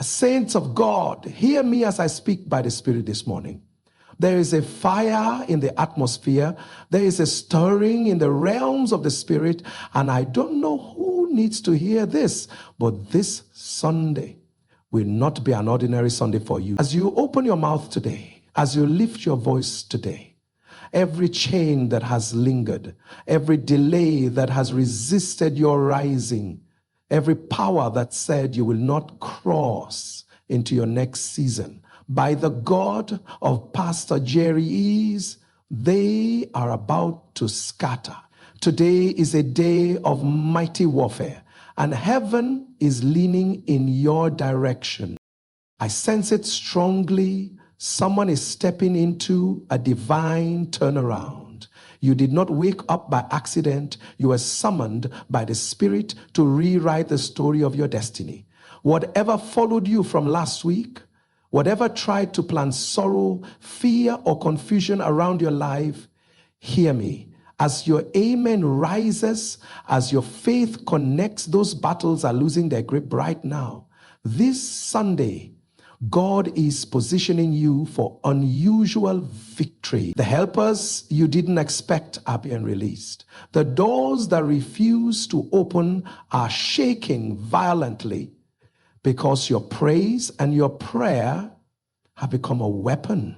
Saints of God, hear me as I speak by the Spirit this morning. There is a fire in the atmosphere. There is a stirring in the realms of the Spirit. And I don't know who needs to hear this, but this Sunday will not be an ordinary Sunday for you. As you open your mouth today, as you lift your voice today, every chain that has lingered, every delay that has resisted your rising, every power that said you will not cross into your next season, by the God of Pastor Jerry Eze, they are about to scatter. Today is a day of mighty warfare, and heaven is leaning in your direction. I sense it strongly. Someone is stepping into a divine turnaround. You did not wake up by accident. You were summoned by the Spirit to rewrite the story of your destiny. Whatever followed you from last week, whatever tried to plant sorrow, fear, or confusion around your life, hear me. As your amen rises, as your faith connects, those battles are losing their grip right now. This Sunday, God is positioning you for unusual victory. The helpers you didn't expect are being released. The doors that refuse to open are shaking violently because your praise and your prayer have become a weapon.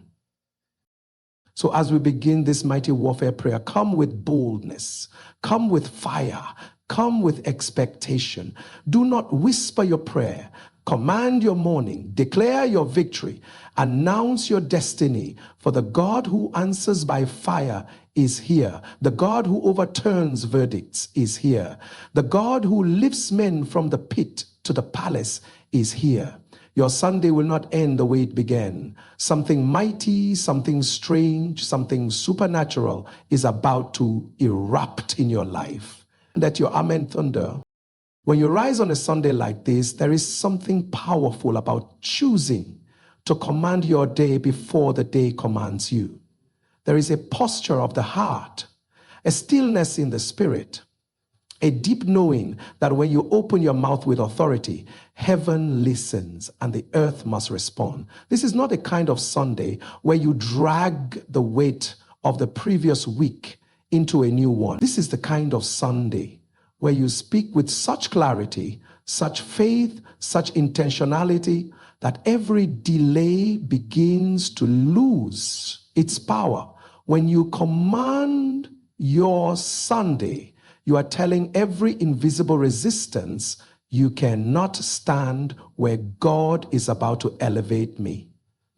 So as we begin this mighty warfare prayer, come with boldness, come with fire, come with expectation. Do not whisper your prayer. Command your morning, declare your victory, announce your destiny, for the God who answers by fire is here. The God who overturns verdicts is here. The God who lifts men from the pit to the palace is here. Your Sunday will not end the way it began. Something mighty, something strange, something supernatural is about to erupt in your life. Let your amen thunder. When you rise on a Sunday like this, there is something powerful about choosing to command your day before the day commands you. There is a posture of the heart, a stillness in the spirit, a deep knowing that when you open your mouth with authority, heaven listens and the earth must respond. This is not a kind of Sunday where you drag the weight of the previous week into a new one. This is the kind of Sunday where you speak with such clarity, such faith, such intentionality, that every delay begins to lose its power. When you command your Sunday, you are telling every invisible resistance, you cannot stand where God is about to elevate me.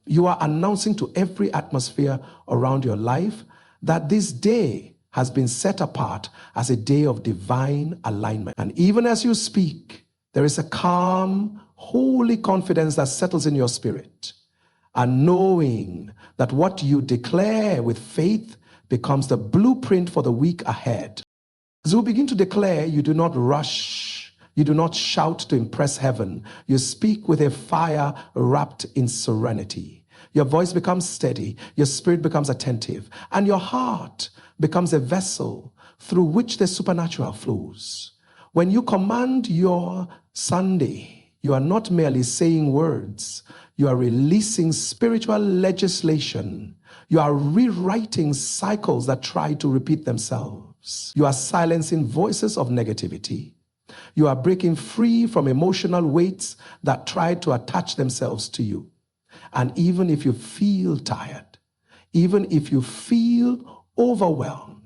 You are announcing to every atmosphere around your life that this day has been set apart as a day of divine alignment. And even as you speak, there is a calm, holy confidence that settles in your spirit. And knowing that what you declare with faith becomes the blueprint for the week ahead. As you begin to declare, you do not rush. You do not shout to impress heaven. You speak with a fire wrapped in serenity. Your voice becomes steady. Your spirit becomes attentive. And your heart becomes a vessel through which the supernatural flows. When you command your Sunday, you are not merely saying words. You are releasing spiritual legislation. You are rewriting cycles that try to repeat themselves. You are silencing voices of negativity. You are breaking free from emotional weights that try to attach themselves to you. And even if you feel tired, even if you feel overwhelmed,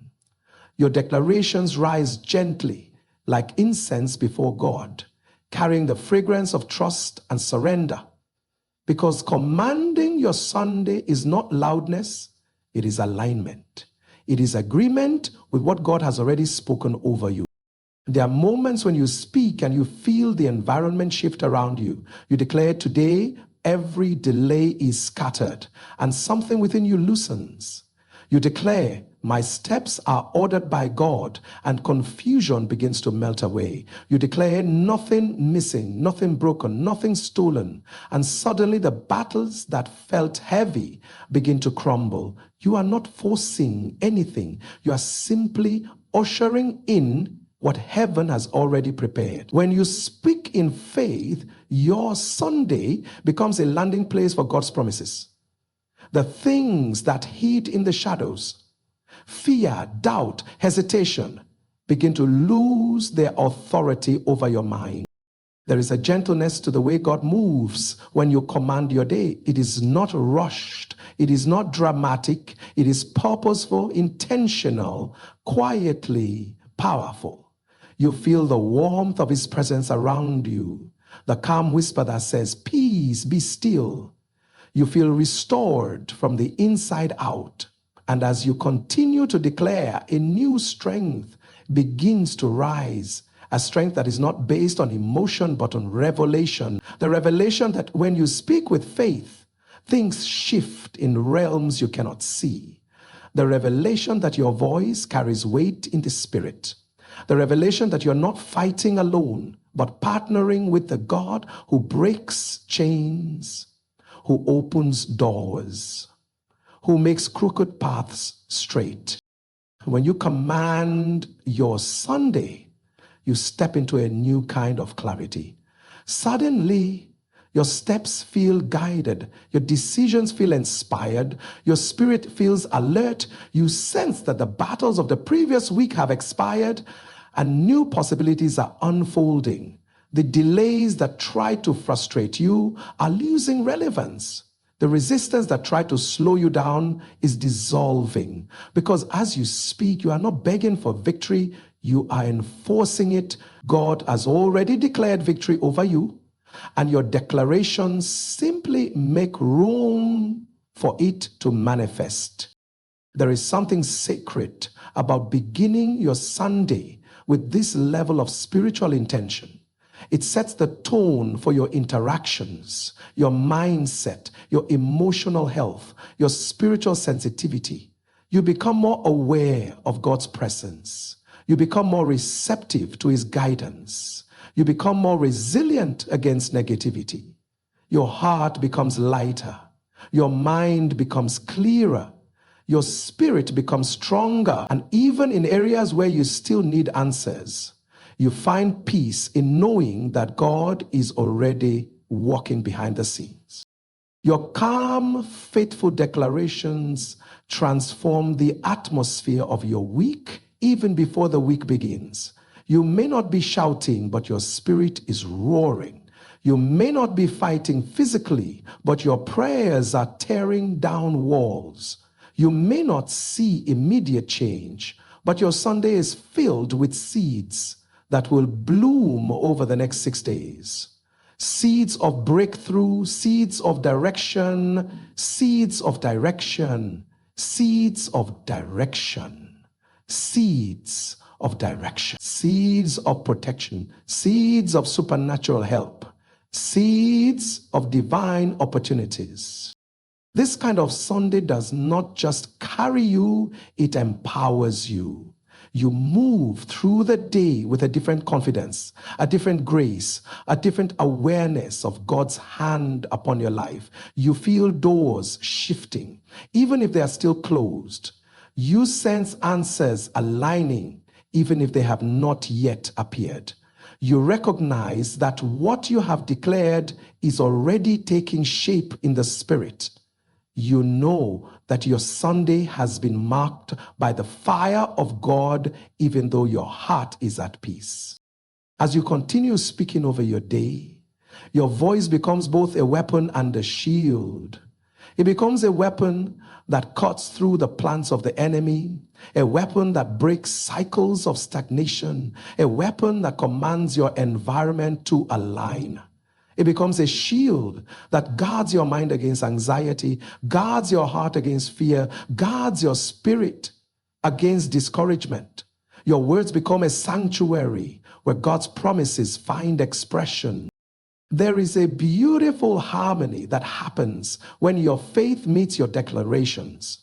your declarations rise gently like incense before God, carrying the fragrance of trust and surrender. Because commanding your Sunday is not loudness, it is alignment. It is agreement with what God has already spoken over you. There are moments when you speak and you feel the environment shift around you. You declare, today, every delay is scattered and something within you loosens. You declare, my steps are ordered by God, and confusion begins to melt away. You declare, nothing missing, nothing broken, nothing stolen. And suddenly the battles that felt heavy begin to crumble. You are not forcing anything. You are simply ushering in what heaven has already prepared. When you speak in faith, your Sunday becomes a landing place for God's promises. The things that hid in the shadows, fear, doubt, hesitation, begin to lose their authority over your mind. There is a gentleness to the way God moves when you command your day. It is not rushed. It is not dramatic. It is purposeful, intentional, quietly powerful. You feel the warmth of His presence around you, the calm whisper that says, "Peace, be still." You feel restored from the inside out. And as you continue to declare, a new strength begins to rise. A strength that is not based on emotion, but on revelation. The revelation that when you speak with faith, things shift in realms you cannot see. The revelation that your voice carries weight in the spirit. The revelation that you're not fighting alone, but partnering with the God who breaks chains, who opens doors, who makes crooked paths straight. When you command your Sunday, you step into a new kind of clarity. Suddenly, your steps feel guided. Your decisions feel inspired. Your spirit feels alert. You sense that the battles of the previous week have expired and new possibilities are unfolding. The delays that try to frustrate you are losing relevance. The resistance that tried to slow you down is dissolving, because as you speak, you are not begging for victory, you are enforcing it. God has already declared victory over you, and your declarations simply make room for it to manifest. There is something sacred about beginning your Sunday with this level of spiritual intention. It sets the tone for your interactions, your mindset, your emotional health, your spiritual sensitivity. You become more aware of God's presence. You become more receptive to His guidance. You become more resilient against negativity. Your heart becomes lighter. Your mind becomes clearer. Your spirit becomes stronger. And even in areas where you still need answers, you find peace in knowing that God is already walking behind the scenes. Your calm, faithful declarations transform the atmosphere of your week even before the week begins. You may not be shouting, but your spirit is roaring. You may not be fighting physically, but your prayers are tearing down walls. You may not see immediate change, but your Sunday is filled with seeds that will bloom over the next 6 days. Seeds of breakthrough, seeds of direction, seeds of direction, seeds of direction, seeds of direction, seeds of protection, seeds of supernatural help, seeds of divine opportunities. This kind of Sunday does not just carry you, it empowers you. You move through the day with a different confidence, a different grace, a different awareness of God's hand upon your life. You feel doors shifting, even if they are still closed. You sense answers aligning, even if they have not yet appeared. You recognize that what you have declared is already taking shape in the spirit. You know that your Sunday has been marked by the fire of God, even though your heart is at peace. As you continue speaking over your day, your voice becomes both a weapon and a shield. It becomes a weapon that cuts through the plans of the enemy, a weapon that breaks cycles of stagnation, a weapon that commands your environment to align. It becomes a shield that guards your mind against anxiety, guards your heart against fear, guards your spirit against discouragement. Your words become a sanctuary where God's promises find expression. There is a beautiful harmony that happens when your faith meets your declarations.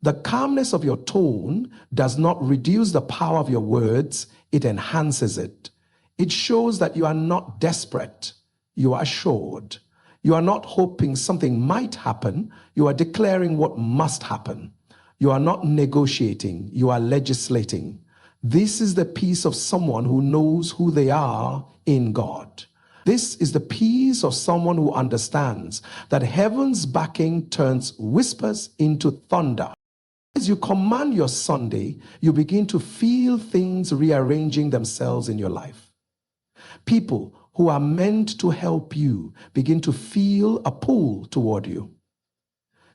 The calmness of your tone does not reduce the power of your words, it enhances it. It shows that you are not desperate. You are assured. You are not hoping something might happen. You are declaring what must happen. You are not negotiating. You are legislating. This is the peace of someone who knows who they are in God. This is the peace of someone who understands that heaven's backing turns whispers into thunder. As you command your Sunday, you begin to feel things rearranging themselves in your life. People who are meant to help you begin to feel a pull toward you.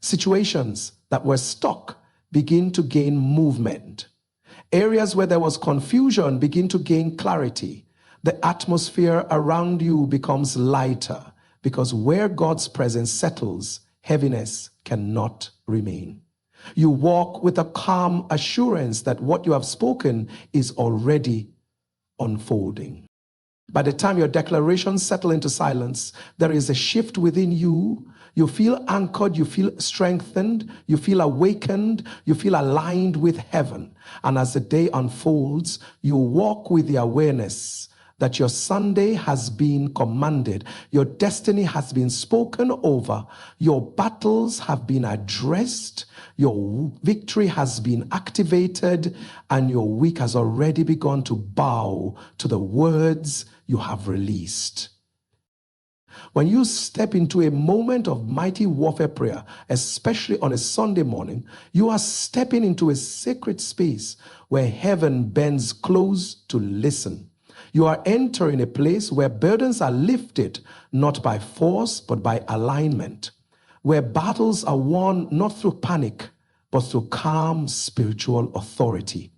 Situations that were stuck begin to gain movement. Areas where there was confusion begin to gain clarity. The atmosphere around you becomes lighter because where God's presence settles, heaviness cannot remain. You walk with a calm assurance that what you have spoken is already unfolding. By the time your declarations settle into silence, there is a shift within you. You feel anchored, you feel strengthened, you feel awakened, you feel aligned with heaven. And as the day unfolds, you walk with the awareness that your Sunday has been commanded, your destiny has been spoken over, your battles have been addressed, your victory has been activated, and your week has already begun to bow to the words you have released. When you step into a moment of mighty warfare prayer, especially on a Sunday morning, you are stepping into a sacred space where heaven bends close to listen. You are entering a place where burdens are lifted, not by force, but by alignment, where battles are won not through panic, but through calm spiritual authority.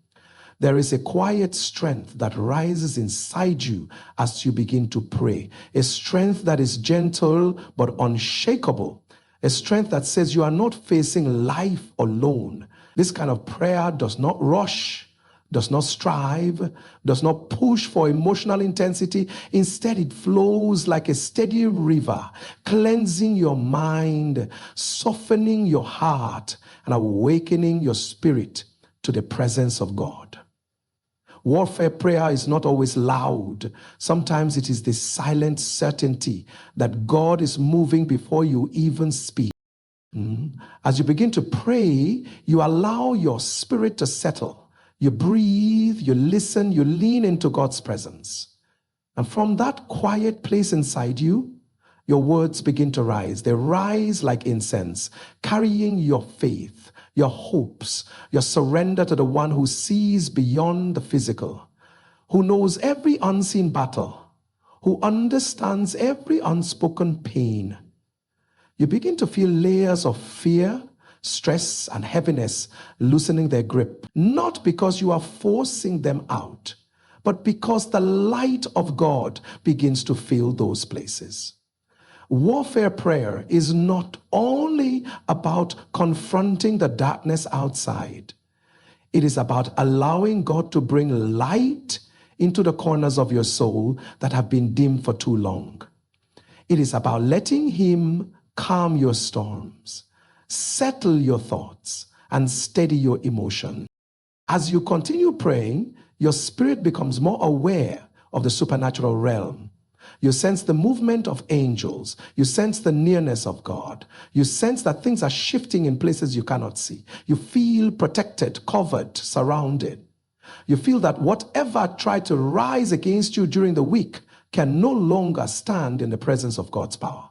There is a quiet strength that rises inside you as you begin to pray, a strength that is gentle but unshakable, a strength that says you are not facing life alone. This kind of prayer does not rush, does not strive, does not push for emotional intensity. Instead, it flows like a steady river, cleansing your mind, softening your heart, and awakening your spirit to the presence of God. Warfare prayer is not always loud. Sometimes it is the silent certainty that God is moving before you even speak. As you begin to pray, you allow your spirit to settle. You breathe, you listen, you lean into God's presence. And from that quiet place inside you, your words begin to rise. They rise like incense, carrying your faith, your hopes, your surrender to the one who sees beyond the physical, who knows every unseen battle, who understands every unspoken pain. You begin to feel layers of fear, stress, and heaviness loosening their grip, not because you are forcing them out, but because the light of God begins to fill those places. Warfare prayer is not only about confronting the darkness outside. It is about allowing God to bring light into the corners of your soul that have been dim for too long. It is about letting Him calm your storms, settle your thoughts, and steady your emotion. As you continue praying, your spirit becomes more aware of the supernatural realm. You sense the movement of angels. You sense the nearness of God. You sense that things are shifting in places you cannot see. You feel protected, covered, surrounded. You feel that whatever tried to rise against you during the week can no longer stand in the presence of God's power.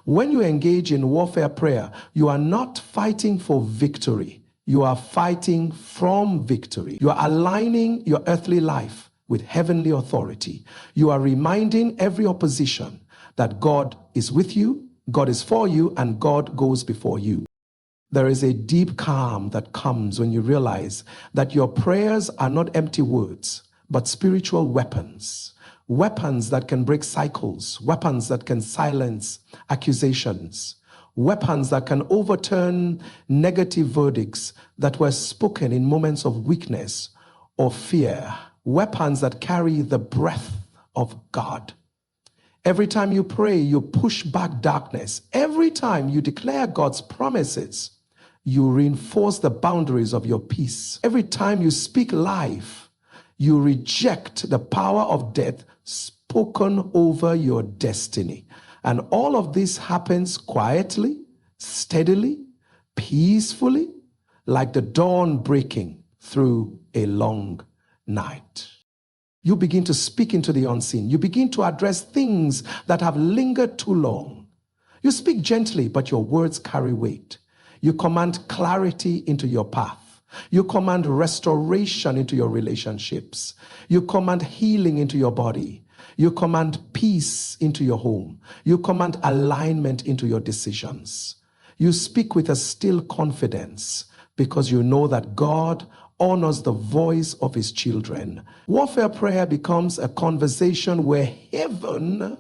When you engage in warfare prayer, you are not fighting for victory. You are fighting from victory. You are aligning your earthly life with heavenly authority. You are reminding every opposition that God is with you, God is for you, and God goes before you. There is a deep calm that comes when you realize that your prayers are not empty words, but spiritual weapons. Weapons that can break cycles, weapons that can silence accusations, weapons that can overturn negative verdicts that were spoken in moments of weakness or fear, weapons that carry the breath of God. Every time you pray, you push back darkness. Every time you declare God's promises, you reinforce the boundaries of your peace. Every time you speak life, you reject the power of death spoken over your destiny. And all of this happens quietly, steadily, peacefully, like the dawn breaking through a long night. You begin to speak into the unseen. You begin to address things that have lingered too long. You speak gently, but your words carry weight. You command clarity into your path. You command restoration into your relationships. You command healing into your body. You command peace into your home. You command alignment into your decisions. You speak with a still confidence because you know that God honors the voice of his children. Warfare prayer becomes a conversation where heaven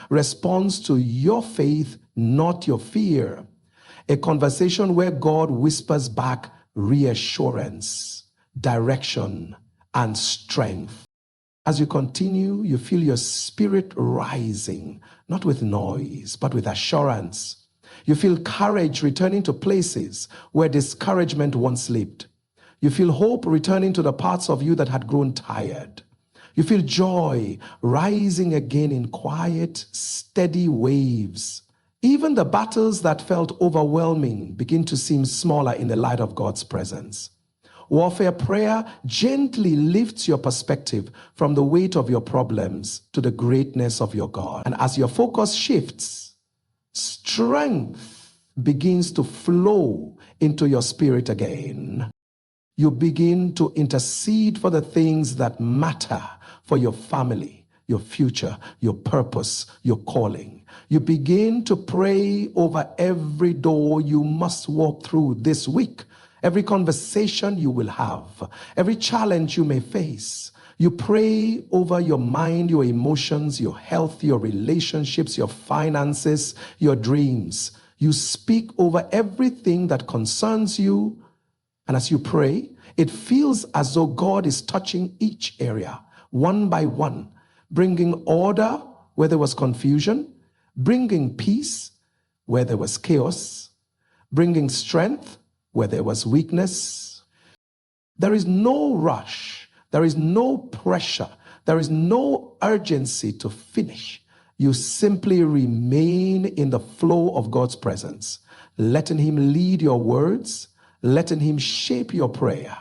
responds to your faith, not your fear. A conversation where God whispers back reassurance, direction, and strength. As you continue, you feel your spirit rising, not with noise, but with assurance. You feel courage returning to places where discouragement once lived. You feel hope returning to the parts of you that had grown tired. You feel joy rising again in quiet, steady waves. Even the battles that felt overwhelming begin to seem smaller in the light of God's presence. Warfare prayer gently lifts your perspective from the weight of your problems to the greatness of your God. And as your focus shifts, strength begins to flow into your spirit again. You begin to intercede for the things that matter for your family, your future, your purpose, your calling. You begin to pray over every door you must walk through this week, every conversation you will have, every challenge you may face. You pray over your mind, your emotions, your health, your relationships, your finances, your dreams. You speak over everything that concerns you. And as you pray, it feels as though God is touching each area one by one, bringing order where there was confusion, bringing peace where there was chaos, bringing strength where there was weakness. There is no rush. There is no pressure. There is no urgency to finish. You simply remain in the flow of God's presence, letting him lead your words, letting him shape your prayer.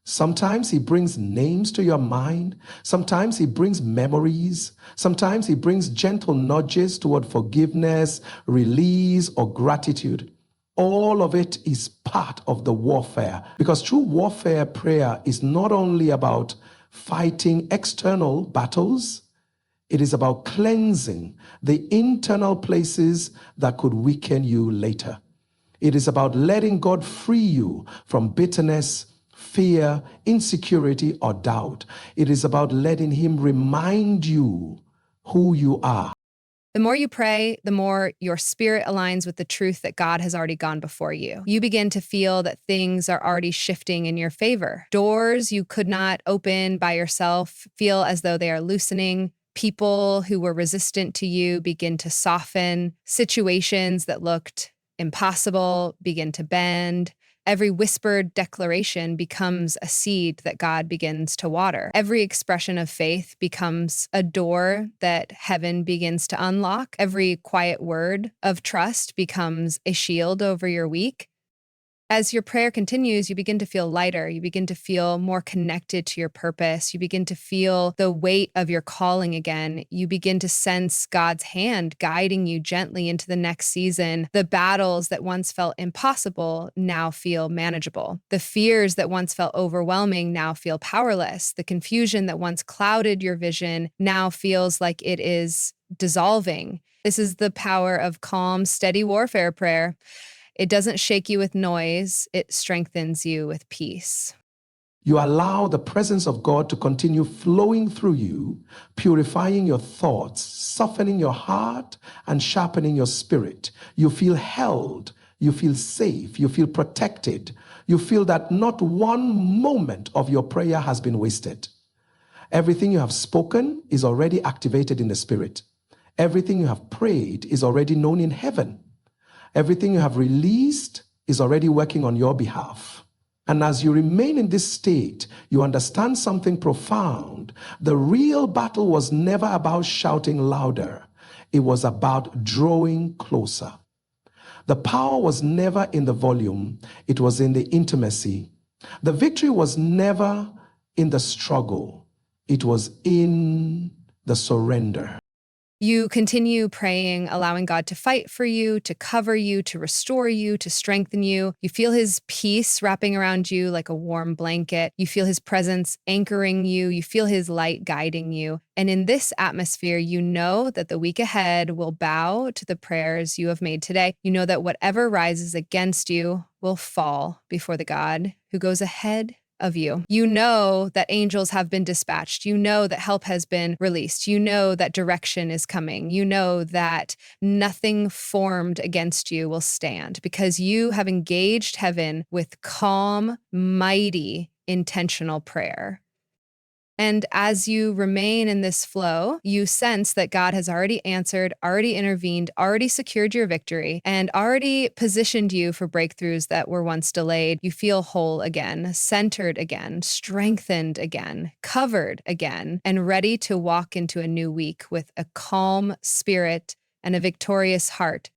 Sometimes he brings names to your mind. Sometimes he brings memories. Sometimes he brings gentle nudges toward forgiveness, release, or gratitude. All of it is part of the warfare, because true warfare prayer is not only about fighting external battles, it is about cleansing the internal places that could weaken you later. It is about letting God free you from bitterness, fear, insecurity, or doubt. It is about letting him remind you who you are. The more you pray, the more your spirit aligns with the truth that God has already gone before you. You begin to feel that things are already shifting in your favor. Doors you could not open by yourself feel as though they are loosening. People who were resistant to you begin to soften. Situations that looked impossible begin to bend. Every whispered declaration becomes a seed that God begins to water. Every expression of faith becomes a door that heaven begins to unlock. Every quiet word of trust becomes a shield over your week. As your prayer continues, you begin to feel lighter. You begin to feel more connected to your purpose. You begin to feel the weight of your calling again. You begin to sense God's hand guiding you gently into the next season. The battles that once felt impossible now feel manageable. The fears that once felt overwhelming now feel powerless. The confusion that once clouded your vision now feels like it is dissolving. This is the power of calm, steady warfare prayer. It doesn't shake you with noise, it strengthens you with peace. You allow the presence of God to continue flowing through you, purifying your thoughts, softening your heart, and sharpening your spirit. You feel held, you feel safe, you feel protected. You feel that not one moment of your prayer has been wasted. Everything you have spoken is already activated in the spirit. Everything you have prayed is already known in heaven. Everything you have released is already working on your behalf. And as you remain in this state, you understand something profound. The real battle was never about shouting louder. It was about drawing closer. The power was never in the volume. It was in the intimacy. The victory was never in the struggle. It was in the surrender. You continue praying, allowing God to fight for you, to cover you, to restore you, to strengthen you. You feel his peace wrapping around you like a warm blanket. You feel his presence anchoring you. You feel his light guiding you. And in this atmosphere, you know that the week ahead will bow to the prayers you have made today. You know that whatever rises against you will fall before the God who goes ahead of you. You know that angels have been dispatched. You know that help has been released. You know that direction is coming. You know that nothing formed against you will stand because you have engaged heaven with calm, mighty, intentional prayer. And as you remain in this flow, you sense that God has already answered, already intervened, already secured your victory, and already positioned you for breakthroughs that were once delayed. You feel whole again, centered again, strengthened again, covered again, and ready to walk into a new week with a calm spirit and a victorious heart.